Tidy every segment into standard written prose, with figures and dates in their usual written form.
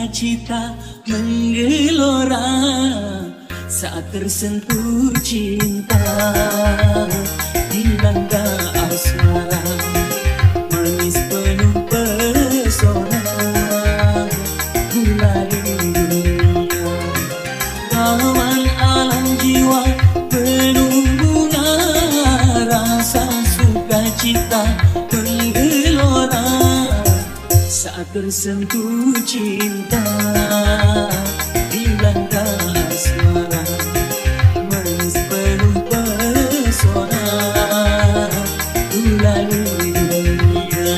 sukacita menggelora saat tersentuh cinta, dilanda asmara manis penuh pesona, gulali dunia taman alam jiwa penuh bunga, rasa sukacita menggelora saat tersentuh cinta, dilanda asmara manis penuh pesona, gulali dunia.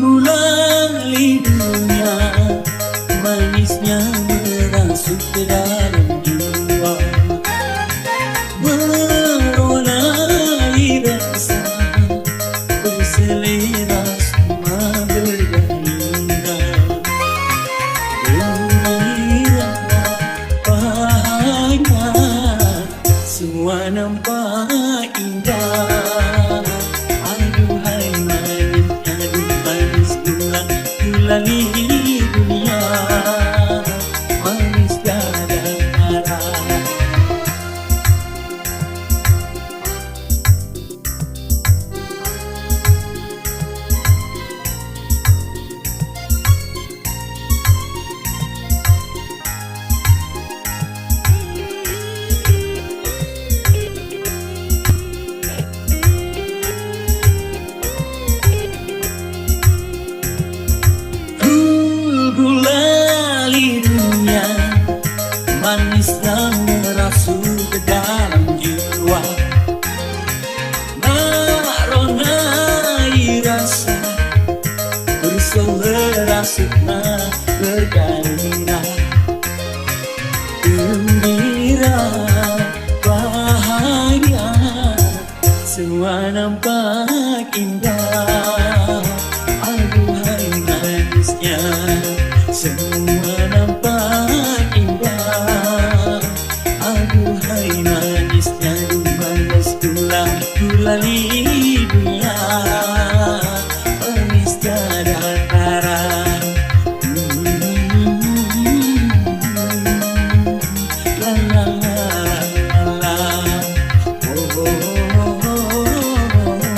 Gulali dunia, manisnya merasuk ke dalam jiwa, meronai rasa berselera semua bergairah, gembira bahagia semua nampak indah. Aduhai manis gulali dunia, manis gara-gara. Gulali dunia, manisnya merasuk ke dalam jiwa, meronai rasa berselera sukma bergairah, gembira bahagia semua nampak indah. Aduhai manisnya semua nampak indah. Aduhai manisnya manis gulali dunia, manis gara-gara. La la la la, oh, oh, oh, oh, oh.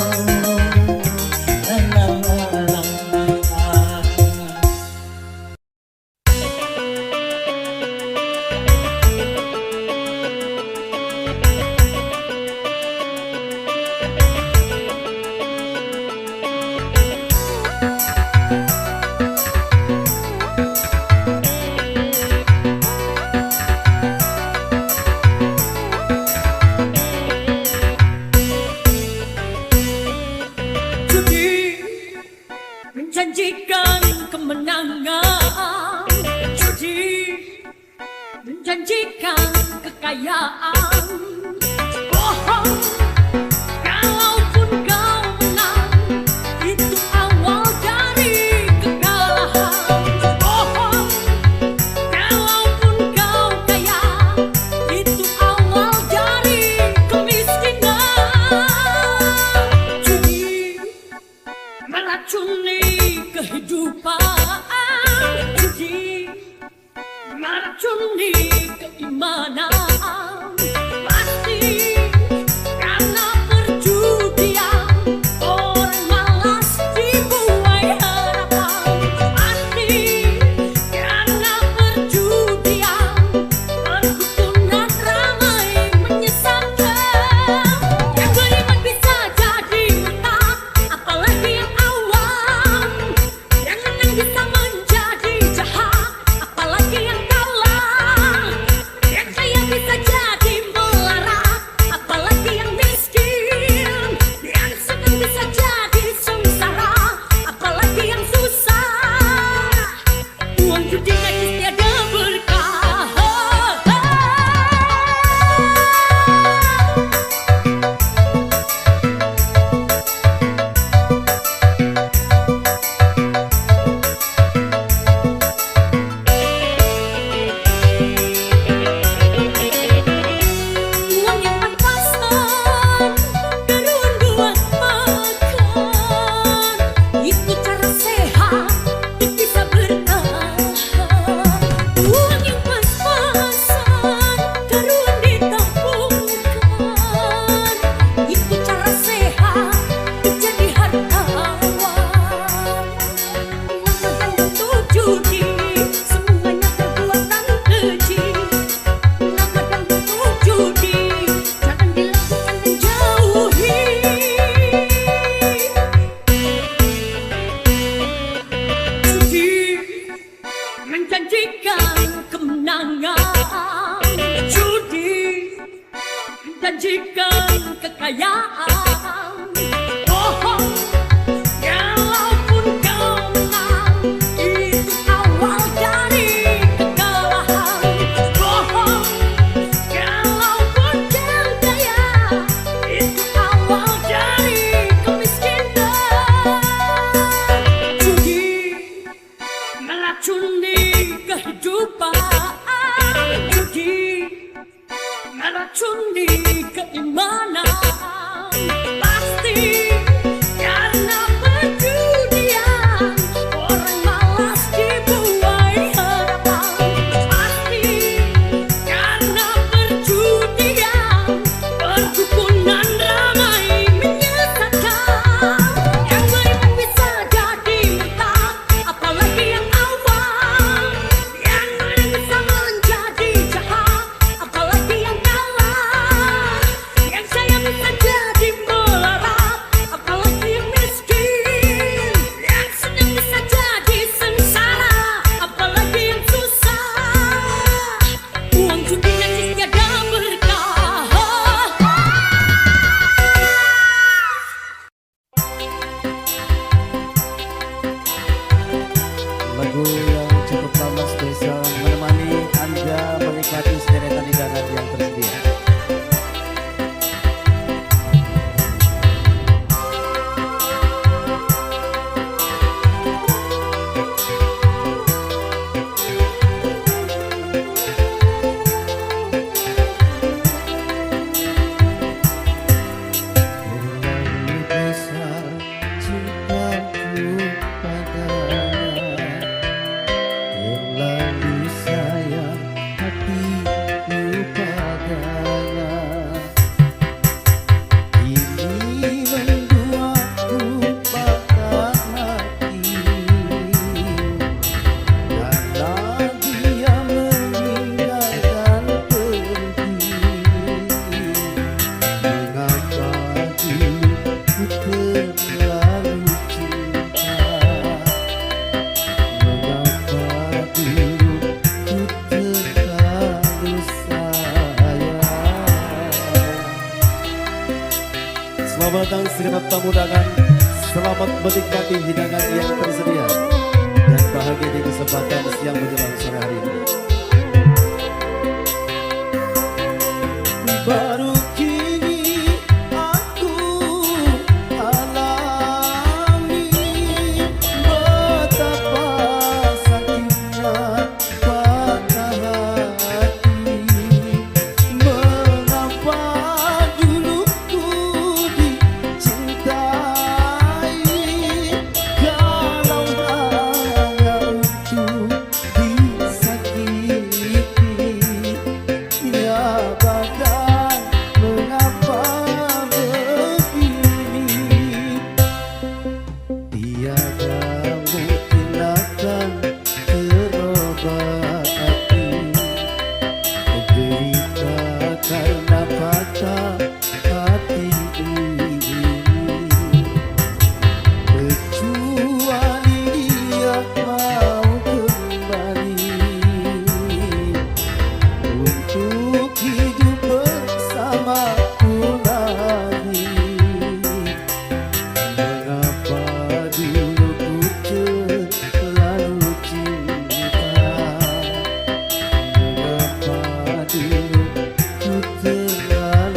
janjikan kekayaan. Bohong, kalaupun kau menang, itu awal dari kekalahan. Bohong, kalaupun kau kaya, itu awal dari kemiskinan. Judi meracuni kehidupan, judi meracuni keimanan. Pasti karena perjudian, orang malas dibuai harapan. Pasti karena perjudian, perdukunan ramai menyesatkan. Yang beriman bisa jadi buta, apalagi yang awam. Yang menang bisa menjadi jahat, apalagi yang kalah. Yang saya bisa jadi melarat, apalagi yang miskin. Yang senang bisa jadi sengsara, apalagi yang susah. Uang judi nyaris tiada berkah. Lagu yang cukup lama spesial menemani Anda menikmati sederetan hidangan yang tersedia. Terlalu besar cintaku padanya, terlalu sayang hatiku padanya. Ini membuatku patah hati, karena dia meninggalkan pergi. Mengapa dulu ku terlalu cinta? Mengapa dulu ku terlalu sayang? Selamat datang segenap tamu undangan. Selamat menikmati hidangan yang tersedia dan bahagia di kesempatan siang menjelang sore hari ini. Baru kini aku alami betapa sakitnya patah hati. Mengapa dulu ku dicintai, kalau hanya untuk disakiti. Ya badan, mengapa begini? Tiada mungkin akan terobati menderita karena patah hati ini. Kecuali dia mau kembali untuk hidup bersamaku lagi. Mengapa dulu ku terlalu cinta? Mengapa dulu ku terlalu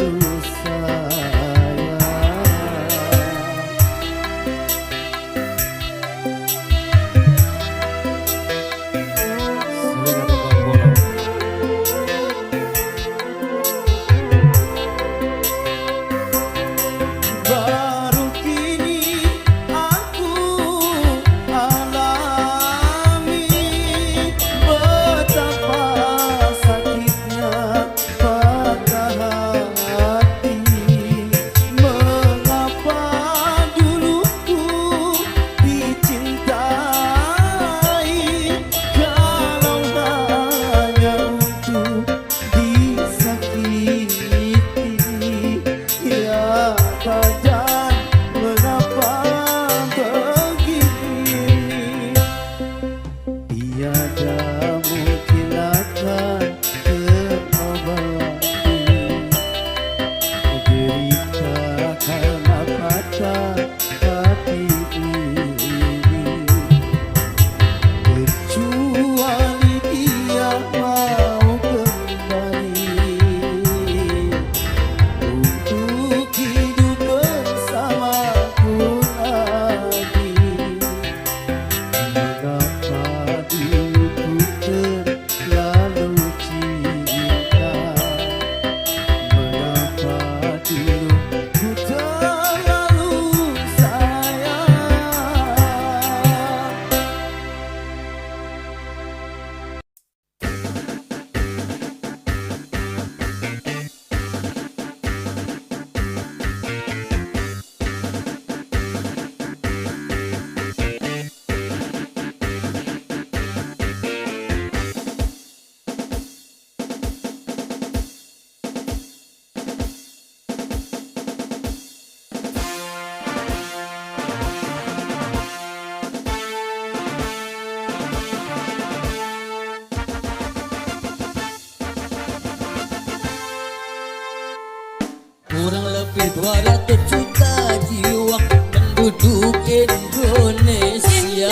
kurang lebih 200 juta jiwa penduduk Indonesia,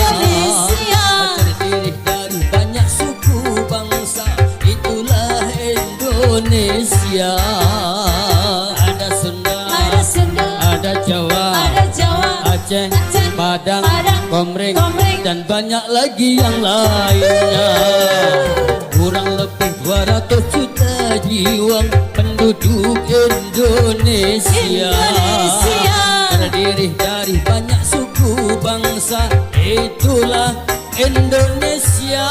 terdiri dari banyak suku bangsa, itulah Indonesia. Ada Sunda, ada Jawa, Aceh, Padang, Komering, dan banyak lagi yang lainnya. Kurang lebih 200 juta jiwa penduduk Indonesia, terdiri dari banyak suku bangsa, itulah Indonesia.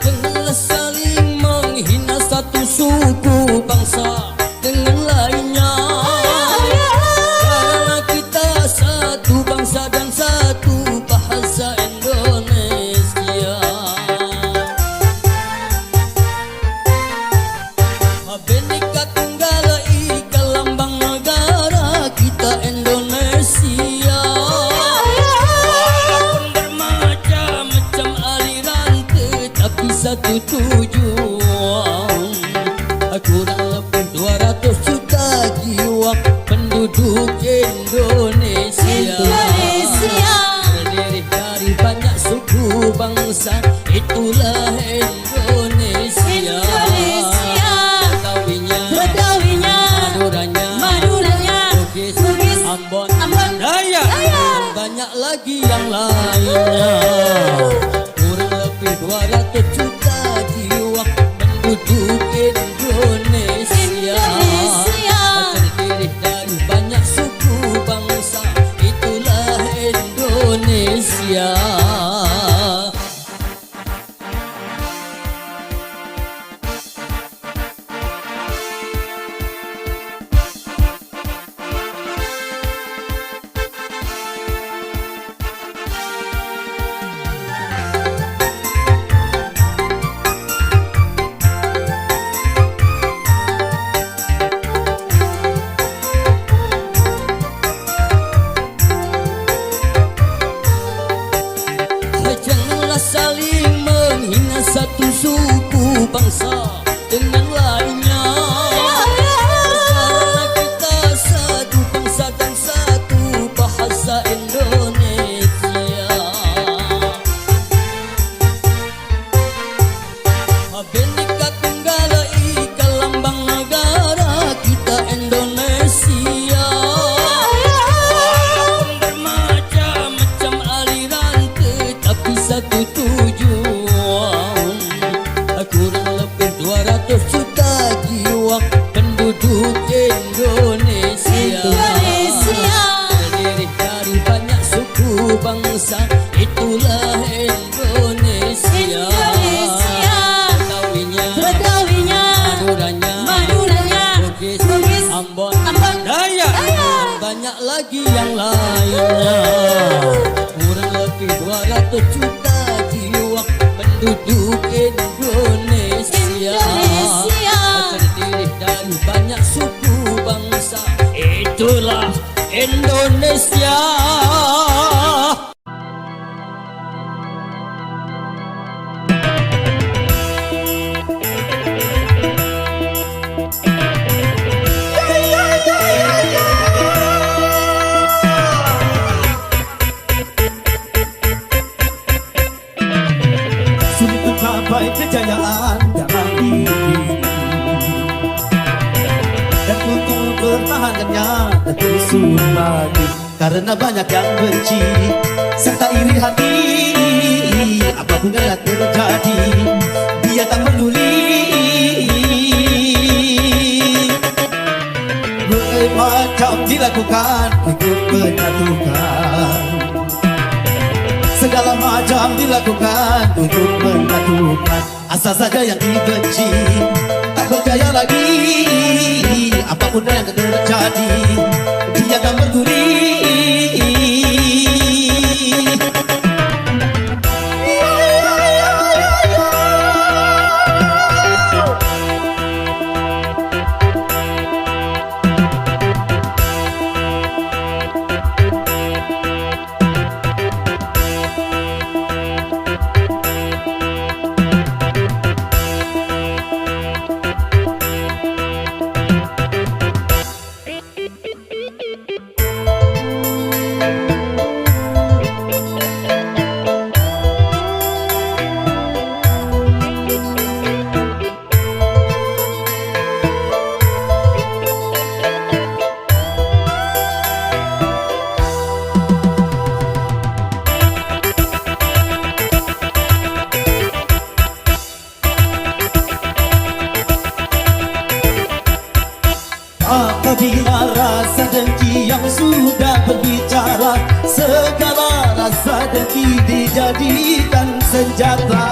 Janganlah saling menghina satu suku bangsa dengan lainnya, karena kita satu bangsa dan satu bahasa Indonesia. Bhinneka Tunggal Ika lambang negara kita Indonesia. Walaupun bermacam-macam aliran tetapi satu tujuan. Kurang lebih 200 juta jiwa penduduk Indonesia, terdiri dari banyak suku bangsa, itulah Indonesia. Betawinya, Maduranya, Bugis, Ambon, Dayak, dan banyak lagi yang lainnya. Kurang lebih 200 juta jiwa penduduk Indonesia, terdiri dari banyak suku bangsa, itulah Indonesia. Janganlah saling menghina satu suku bangsa dengan lainnya, karena kita satu bangsa dan satu bahasa Indonesia. Bhinneka Tunggal Ika lambang negara kita Indonesia. Walaupun bermacam-macam aliran tetapi satu tujuan. Kurang lebih 200 juta jiwa penduduk Indonesia, terdiri dari banyak suku bangsa, itulah Indonesia. Betawinya, Maduranya, Bugis, Ambon, Dayak, dan banyak lagi yang lainnya. Kurang lebih 200 juta jiwa penduduk Indonesia, terdiri dari banyak suku bangsa, itulah Indonesia. Sulit mencapai kejayaan dalam hidup, dan untuk bertahankannya tentu sulit karena banyak yang benci serta iri hati. Apapun yang terjadi, dia tak peduli. Bermacam dilakukan untuk menyatukan, segala macam dilakukan untuk menyatukan. Asal saja yang dibenci tak tak percaya lagi apapun yang terjadi, dia akan peduli. Apabila rasa dengki yang sudah berbicara, segala rasa dengki dijadikan senjata.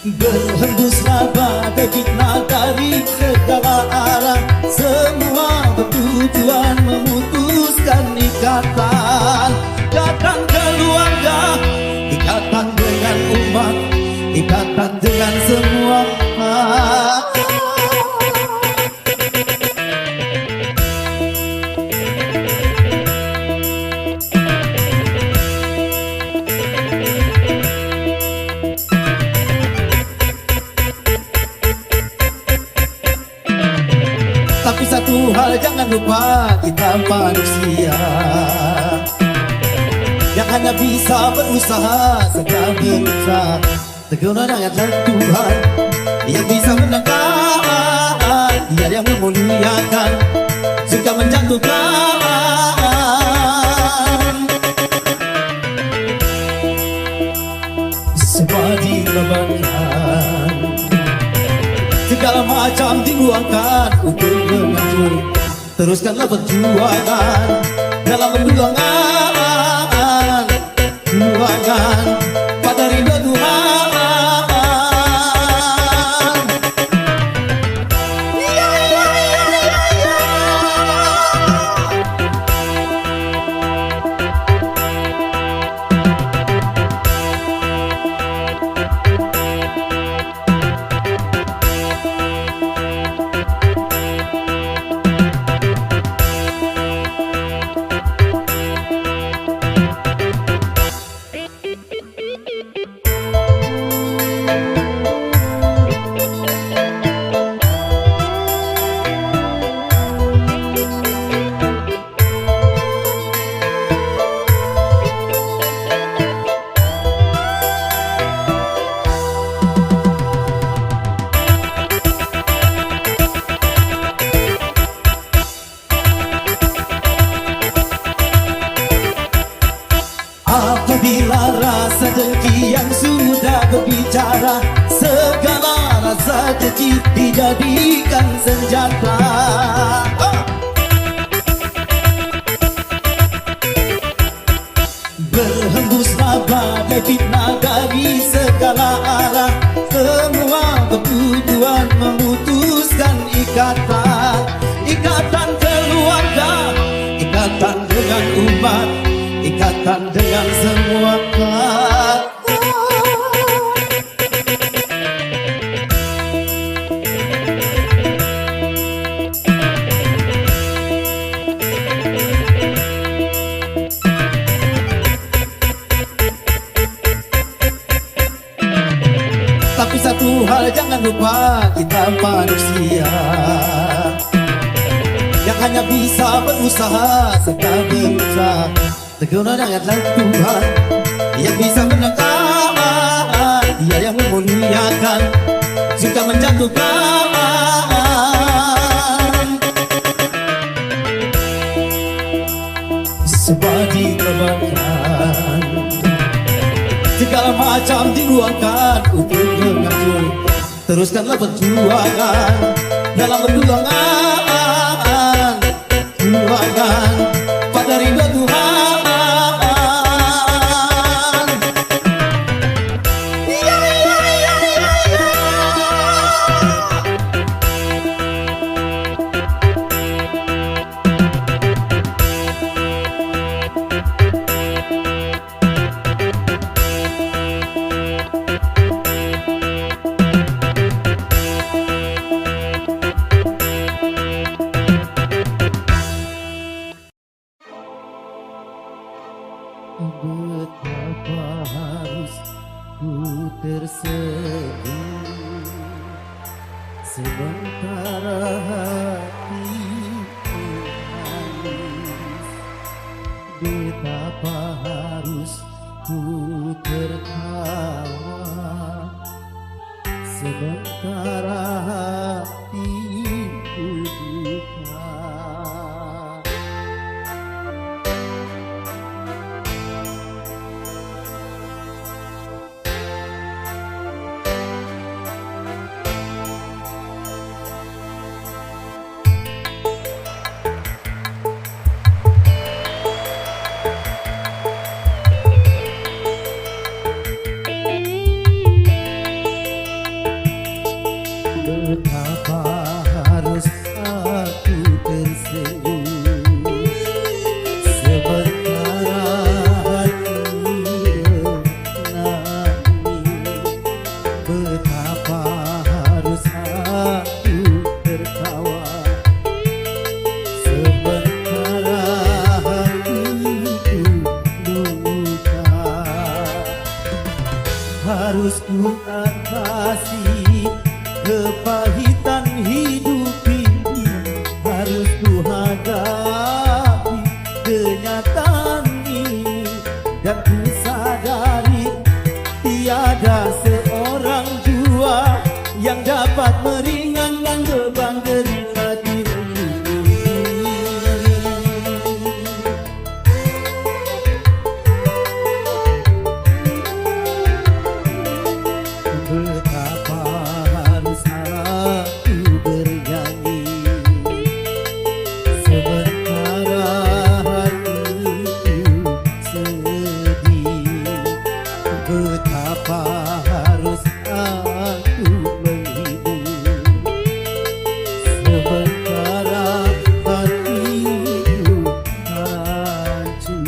Berhembuslah badai fitnah dari segala arah, semua bertujuan memutuskan ikatan. Ikatan keluarga, ikatan dengan umat, ikatan dengan semua. Tapi satu hal jangan lupa, kita manusia yang hanya bisa berusaha serta berusaha. Tegurlah dengan Tuhan yang bisa menangkan, Dia yang memuliakan, suka menjatuhkan. Semua dikorbankan, segala macam diluangkan untuk mengatur. Teruskanlah perjuangan dalam perjuangan, perjuangan pada ridha Tuhan. Apabila rasa dengki yang sudah berbicara, segala rasa dengki dijadikan senjata. Berhembuslah badai fitnah dari segala arah, semua bertujuan memutuskan ikatan. Ikatan keluarga, ikatan dengan umat, ikatan dengan semua. Tapi satu hal jangan lupa, kita manusia yang hanya bisa berusaha serta berusaha. Tegurlah dengan Tuhan yang bisa menangkan, Dia yang memuliakan, suka menjatuhkan. Semua dikorbankan, segala macam diluangkan untuk mengatur. Teruskanlah perjuangan dalam perjuangan, perjuangan pada ridha Tuhan. Sementara hati menangis, betapa harus ku tertawa. Sementara hatiku duka. Betapa harus aku tersenyum, sementara hati menangis. Betapa harus aku tertawa, sementara hatiku luka. Harus ku atasi kepahitan hidup ini, harus ku hadapi kenyataan ini, dan ku sadari tiada seorang jua yang dapat meringankan beban derita diriku. Betapa harus aku bernyanyi, sementara hatiku sedih. Betapa harus aku menghibur, sementara hatiku hancur.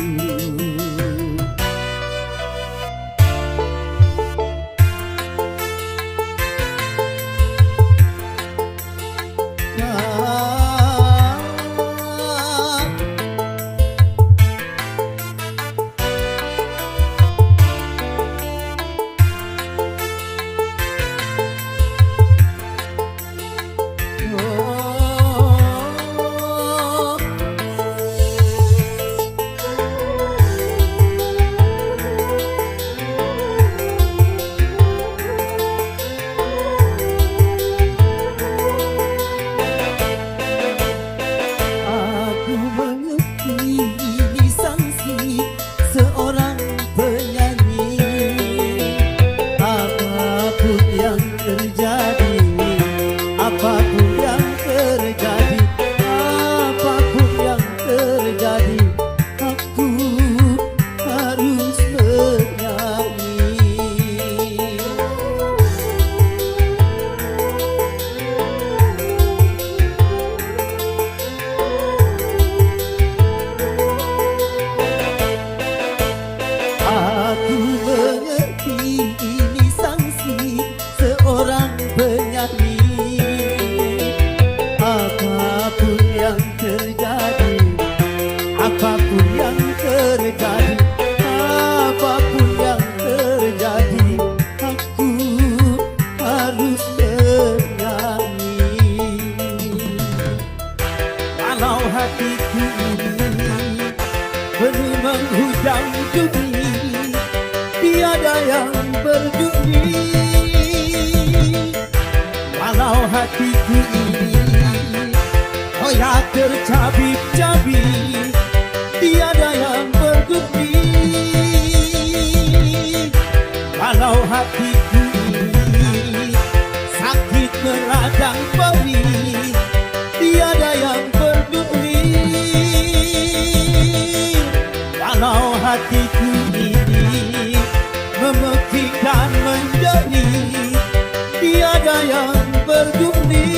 Aku mengerti ini sanksi seorang penyanyi. Apapun yang terjadi, apapun yang terjadi, apapun yang terjadi, aku harus bernyanyi. Aku mengerti ini sanksi seorang penyanyi. Apapun yang terjadi, apapun yang terjadi, apapun yang terjadi, aku harus bernyanyi. Walau hatiku ini penuh menghujam duri, tiada yang berduri. Walau hatiku ini hoyak tercabik-cabik, tiada yang berduri. Walau hatiku ini sakit meradang perih, tiada yang berduri. Walau hatiku ini memekik dan menjadi, tiada yang berduri.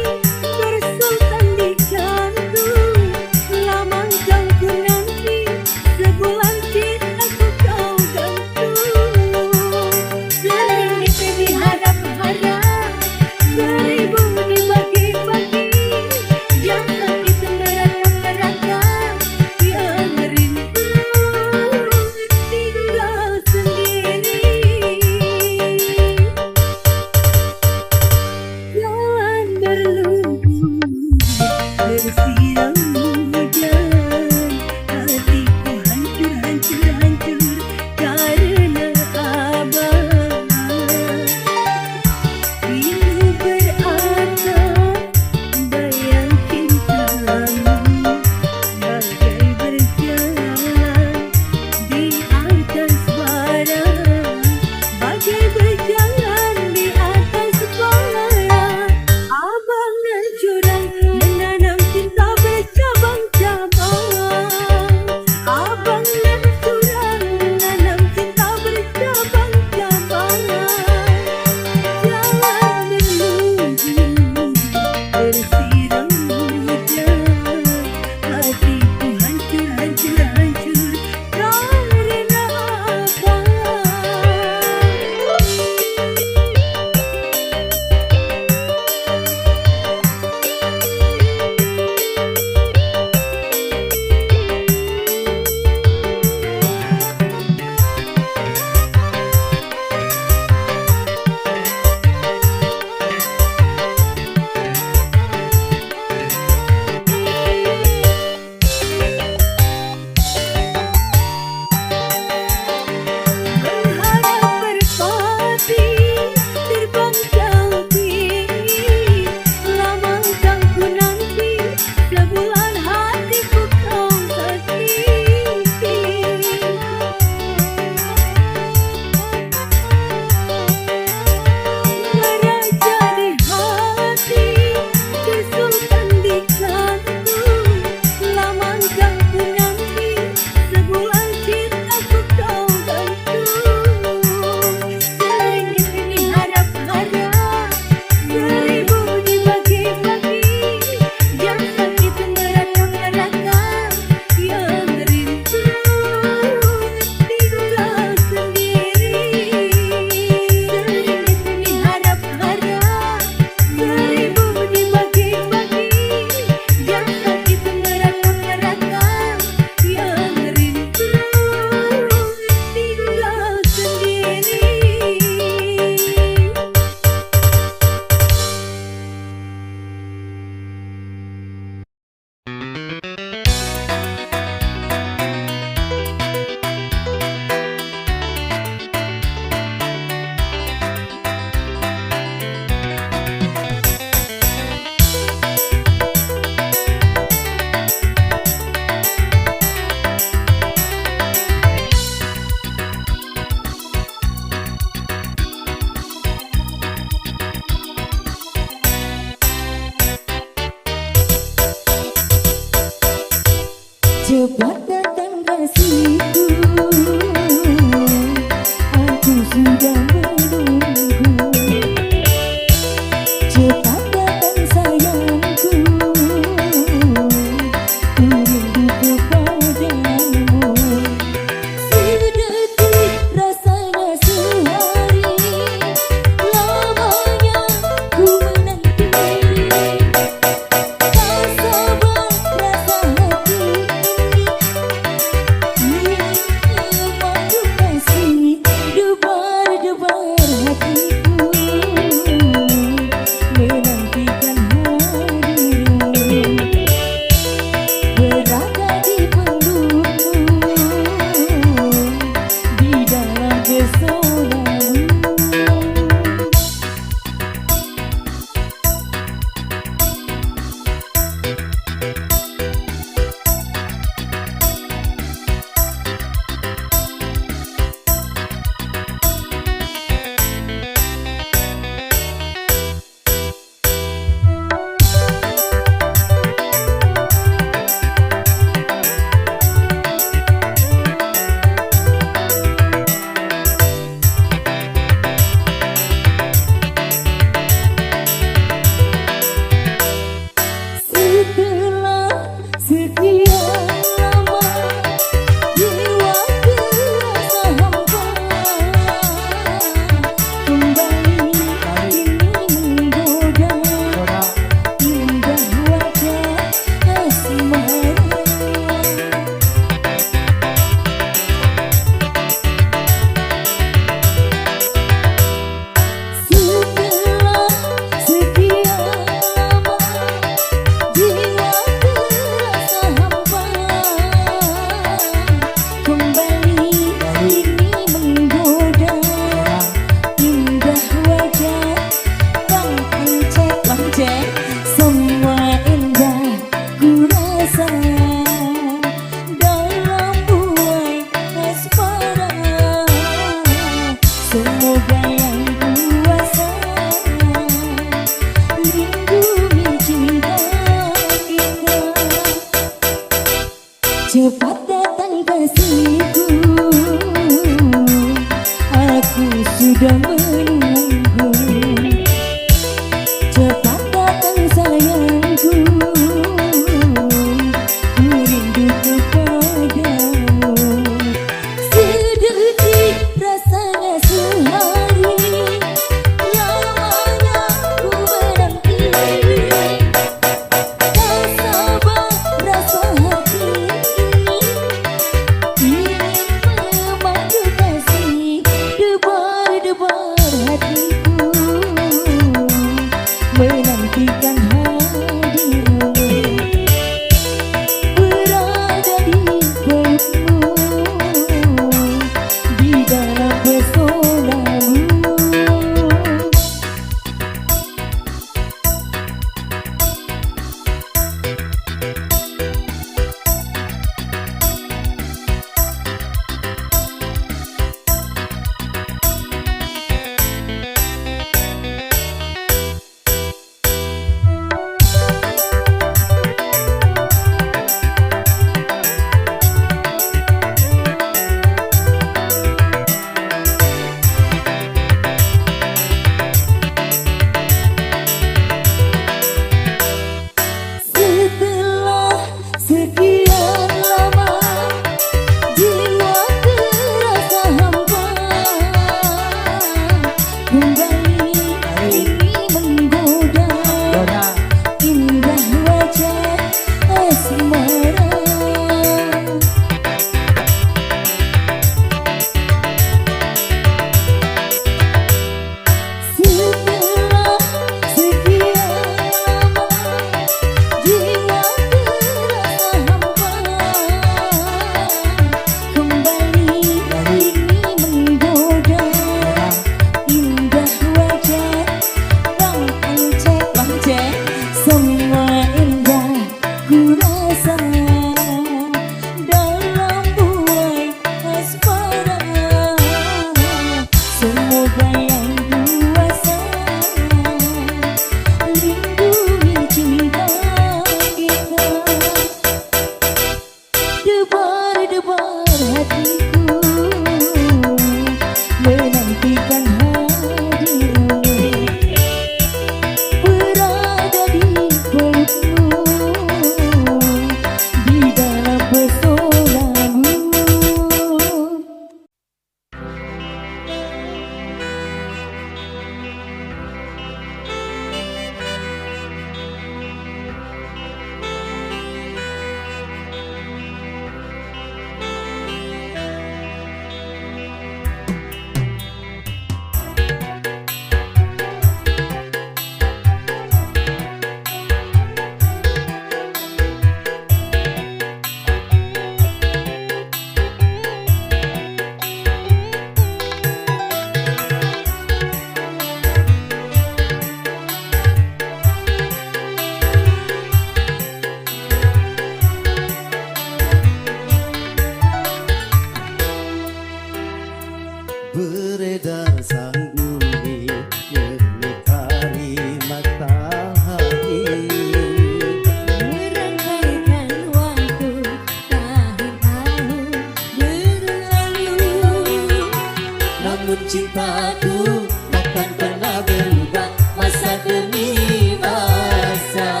cintaku takkan pernah berubah masa demi masa.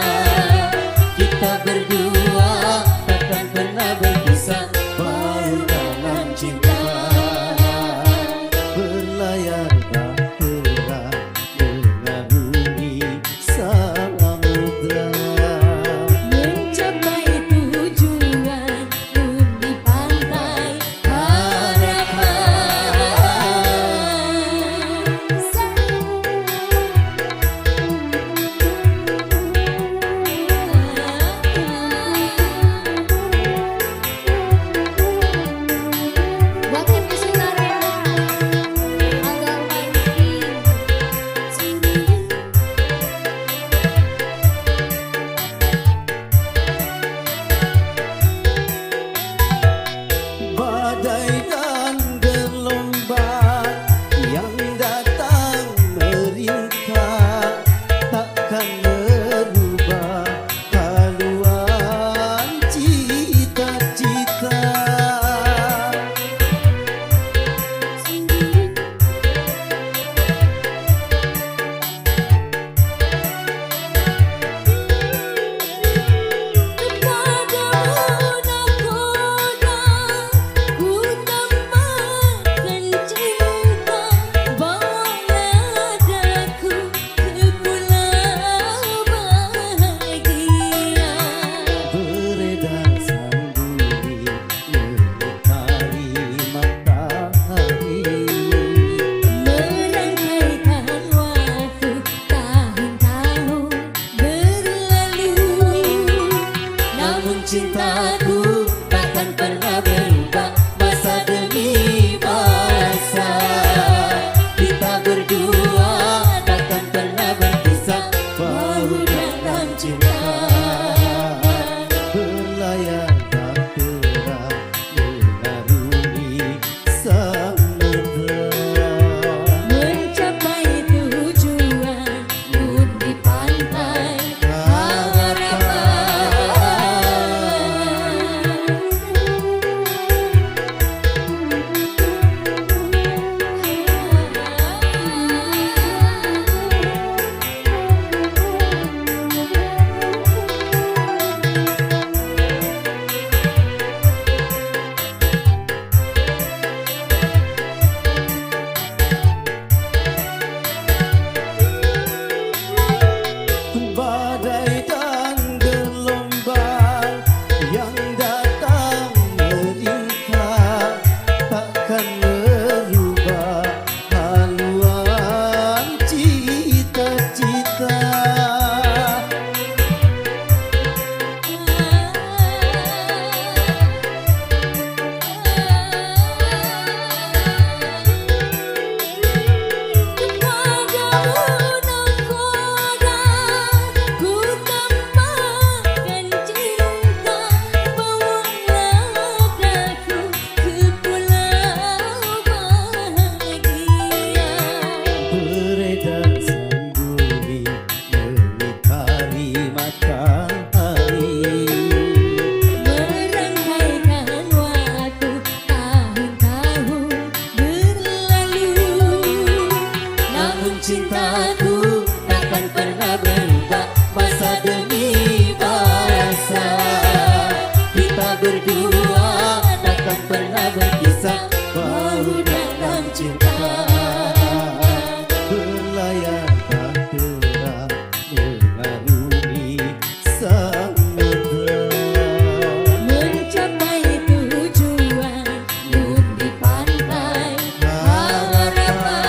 Kita berdua takkan pernah berpisah walau dalam cinta. Berlayar bahtera mengarungi samudra, Mencapai tujuan di pantai Waktu kesunaran agak manis. badai dan gelombang yang datang merintah takkan merubah haluan cita-cita. Kepadamu nakoda ku tambahkan cinta, bawalah daku ke pulau bahagia. Beredar sanduri menyinari matahari, Merangkaikan waktu tahun-tahun berlalu, Namun cintaku takkan pernah berubah masa demi masa. Kita berdua takkan pernah berpisah walau dalam cinta. berlayar bahtera mengarungi samudra, mencapai tujuan di pantai badai dan gelombang yang datang merintah takkan merubah haluan cita-cita. Kepadamu nakoda ku tambahkan cinta, bawalah daku ke pulau bahagia. Beredar sanduri menyinari matahari, Merangkaikan waktu tahun-tahun berlalu, Namun cintaku takkan pernah berubah masa demi masa. Kita berdua takkan pernah berpisah walau dalam cinta. berlayar bahtera mengarungi samudra, mencapai tujuan di pantai harapan.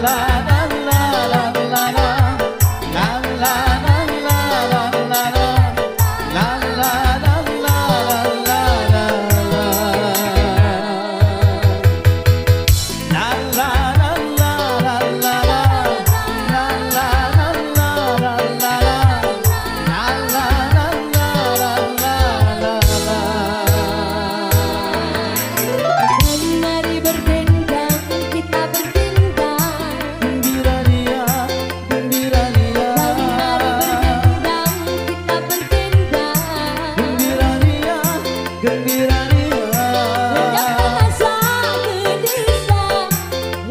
Mari berdendang, kita berdendang. Gembira ria, gembira ria. Mari berdendang, kita berdendang. Gembira ria, gembira ria. Redamkan rasa gelisah,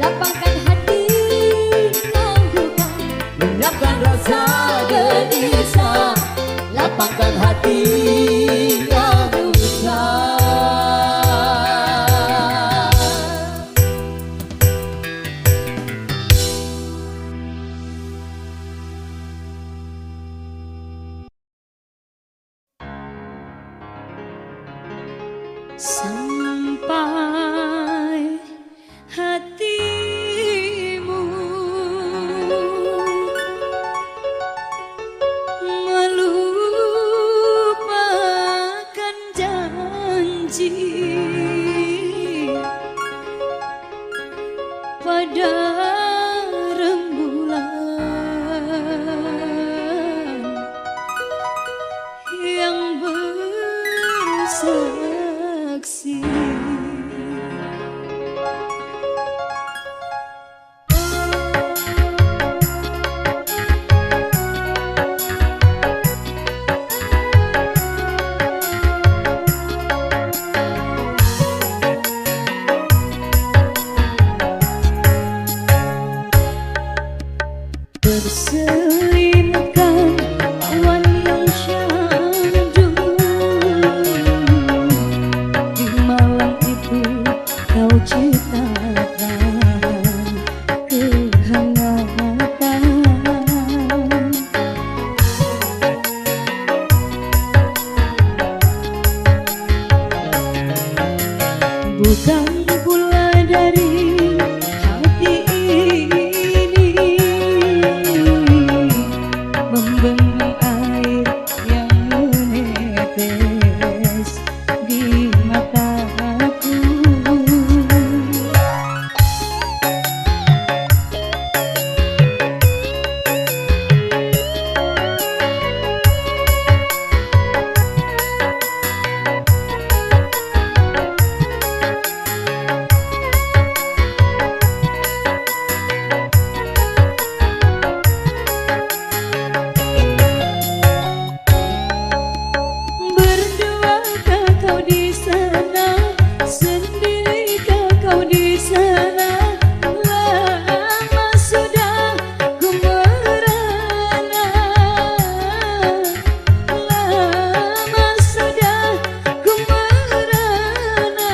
lapangkan hati tangguhkan. Lenyapkan rasa gelisah, lapangkan hati yang gusar. Sampai hatimu melupakan janji pada rembulan yang bersaksi. Berselinkan awan yang syahdu, di malam itu kau ciptakan kehangatan. Bukan pula dari hati ini membendung air yang menetes di mataku. Berduakah kau di sana, sendirikah kau di sana? Lama sudah ku merana, lama sudah ku merana.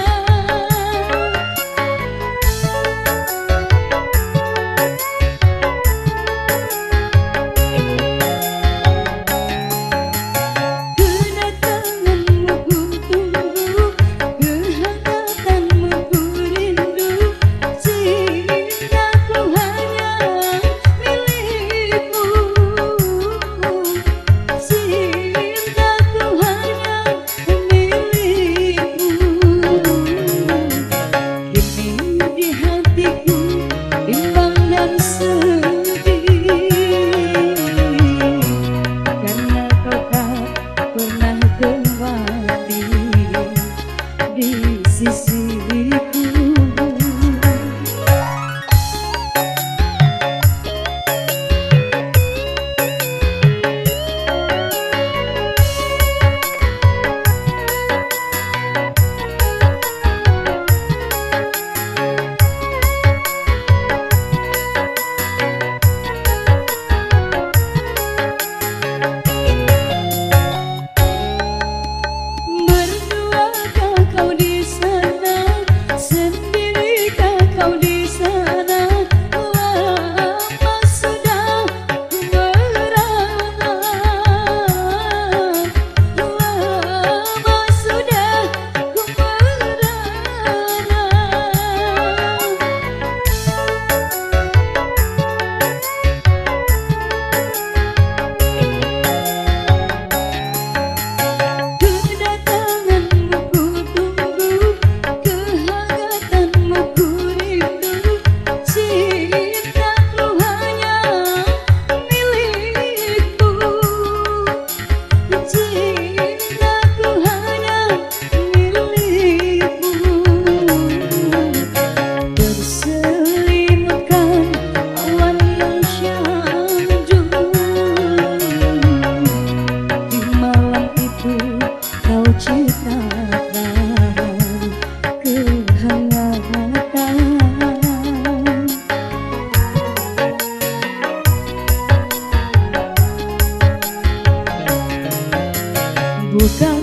Kedatanganmu ku tunggu, kehangatanmu ku rindu. Cintaku hanya milikmu, cintaku hanya milikmu. Kini di hatiku bimbang dan sedih, karena kau tak pernah kembali di sisiku. Berduakah kau di sana, kau